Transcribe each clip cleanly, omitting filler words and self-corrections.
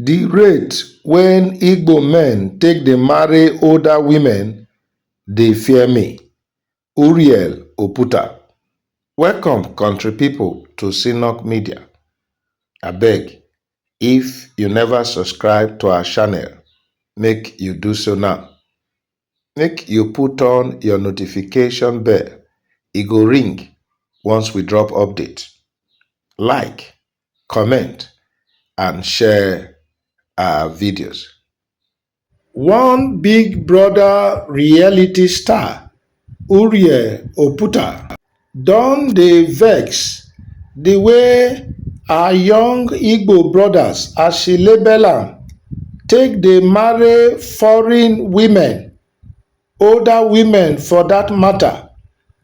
The rate when Igbo men take dey marry older women dey fear me. Uriel Oputa. Welcome country people to Sinok Media. Abeg, if you never subscribe to our channel, make you do so now. Make you put on your notification bell. E go ring once we drop update. Like, comment, and share our videos. One Big Brother reality star, Uriel Oputa, don dey vex the way our young Igbo brothers, as she label am, take dey marry foreign women, older women for that matter,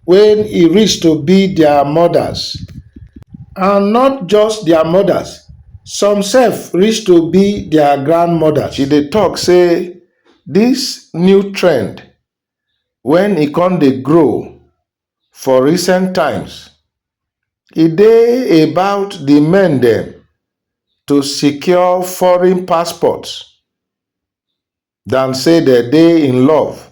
when e reach to be their mothers. And not just their mothers, some sef reach to be their grandmothers. She dey talk say this new trend, when e come dey grow for recent times, e dey about the men dem to secure foreign passports than say dem dey in love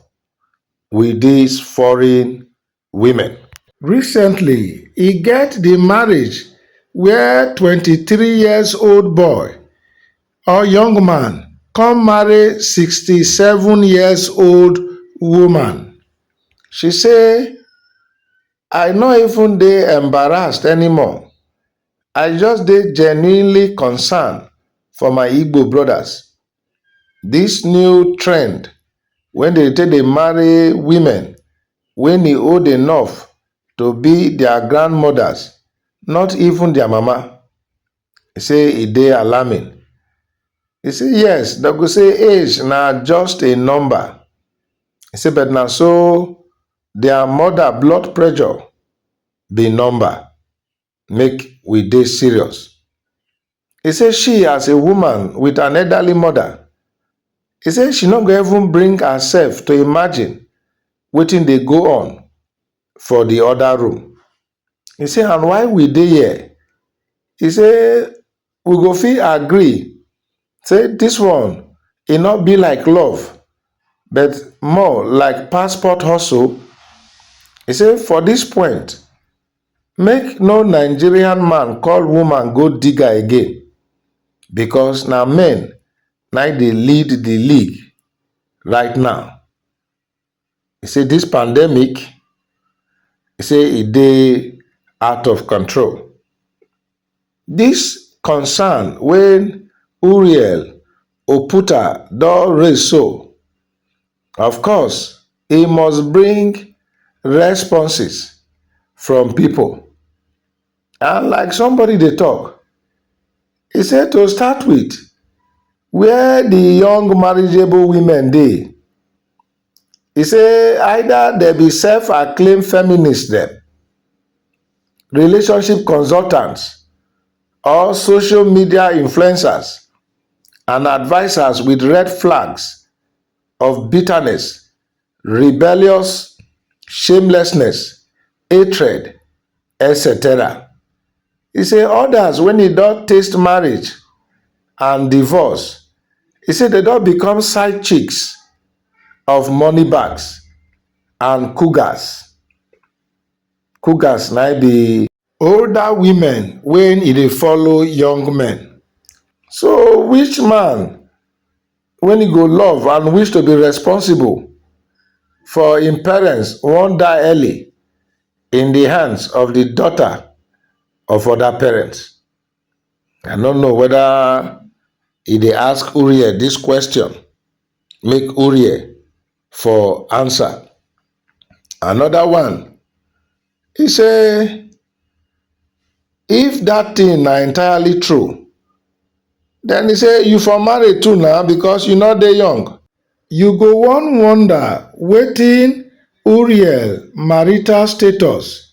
with these foreign women. Recently, e get the marriage where 23 years old boy or young man come marry 67 years old woman. She say, I no even dey embarrassed anymore. I just dey genuinely concerned for my Igbo brothers. This new trend when they take dey marry women when e old enough to be their grandmothers, not even their mama. He say e dey alarming. He say yes, dem go say age na just a number. He say but na so their mother blood pressure be number. Make we dey serious. He say she, as a woman with an elderly mother, he say she no go even bring herself to imagine wetin dey go on for the other room. He say, and why we dey here? He say we go fit agree say this one e no be like love but more like passport hustle. He say for this point, make no Nigerian man call woman go digger again, because na men na dey lead the league right now. He say this pandemic, he say e dey out of control. This concern when Uriel Oputa don raise so, of course, e must bring responses from people. And like somebody dey talk, he say to start with, where the young marriageable women dey, he say either they be self-acclaimed feminists dem, relationship consultants, or social media influencers and advisors with red flags of bitterness, rebellious, shamelessness, hatred, etc. He say others, when e don taste marriage and divorce, he say they don become side chicks of money bags and cougars. Cougars na be older women when e dey follow young men. So which man, when he go love and wish to be responsible for im parents wan die early in the hands of the daughter of other parents? I no know whether he dey ask Uriel this question, make Uriel for answer. Another one, he say if that thing na entirely true, then he say you for marry too now because you no dey young. You go wan wonder wetin Uriel marital status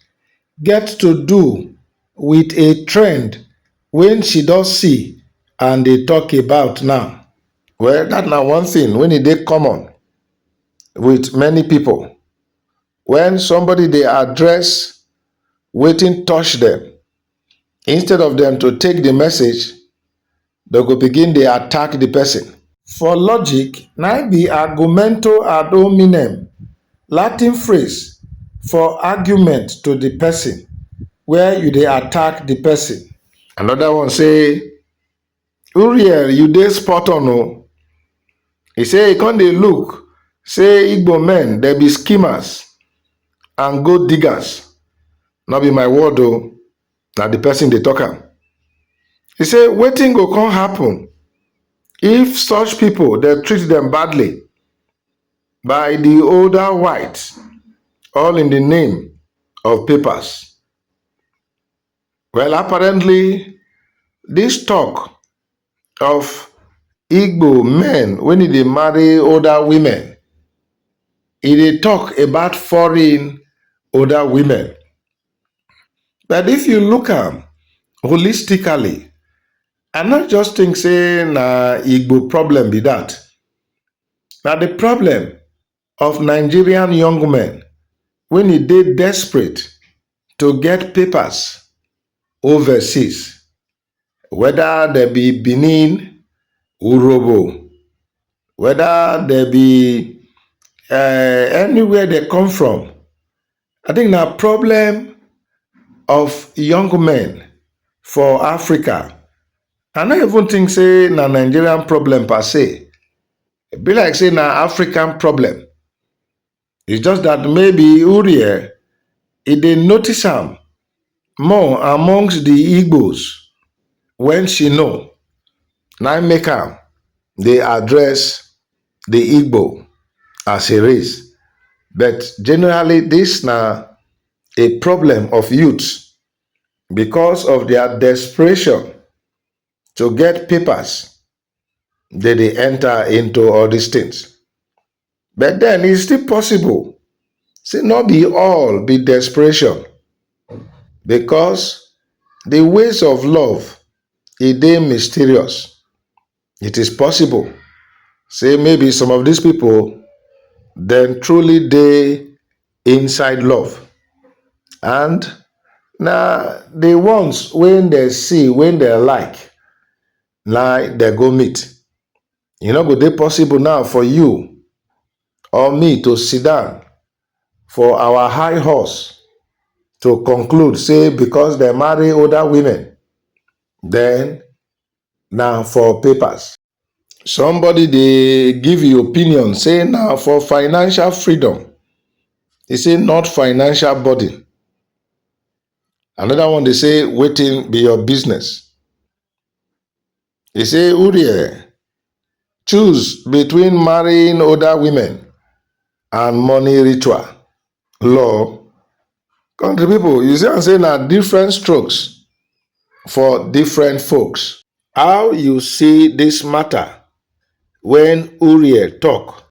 get to do with a trend when she don see and dey talk about now. Well, that na one thing when e dey common with many people. When somebody dey address wetin touch them, instead of them to take the message, they go begin dey attack the person. For logic, na be argumento ad hominem, Latin phrase for argument to the person, where you dey attack the person. Another one say, Uriel, you dey spot on o. He say, e come dey look, say Igbo men, they be schemers and gold diggers. No be my word o, na the person dey talk am. He say, wetin go come happen if such people, they treat them badly by the older whites, all in the name of papers? Well, apparently, this talk of Igbo men when they marry older women, they talk about foreign older women. But if you look at holistically, I not just think say na Igbo problem be that. Now the problem of Nigerian young men when they desperate to get papers overseas, whether they be Benin, Urobo, whether they be anywhere they come from. I think na problem of young men for Africa. I don't even think say na Nigerian problem per se. It be like say na African problem. It's just that maybe Uriel, if they notice am more amongst the Igbos when she know, now make am they address the Igbo as a race. But generally, this na a problem of youth because of their desperation to get papers. They enter into all these things. But then it's still possible. See, not be all be desperation, because the ways of love, they mysterious. It is possible. Say maybe some of these people then truly they inside love. And now the ones when they see, when they like they go meet. You know, go they possible now for you or me to sit down for our high horse to conclude, say, because they marry older women, then now for papers. Somebody they give you opinion, say now for financial freedom. They say not financial burden. Another one they say waiting be your business. They say Uriel, choose between marrying older women and money ritual. Law. Country people, you see I'm saying now different strokes for different folks. How you see this matter when Uriel talk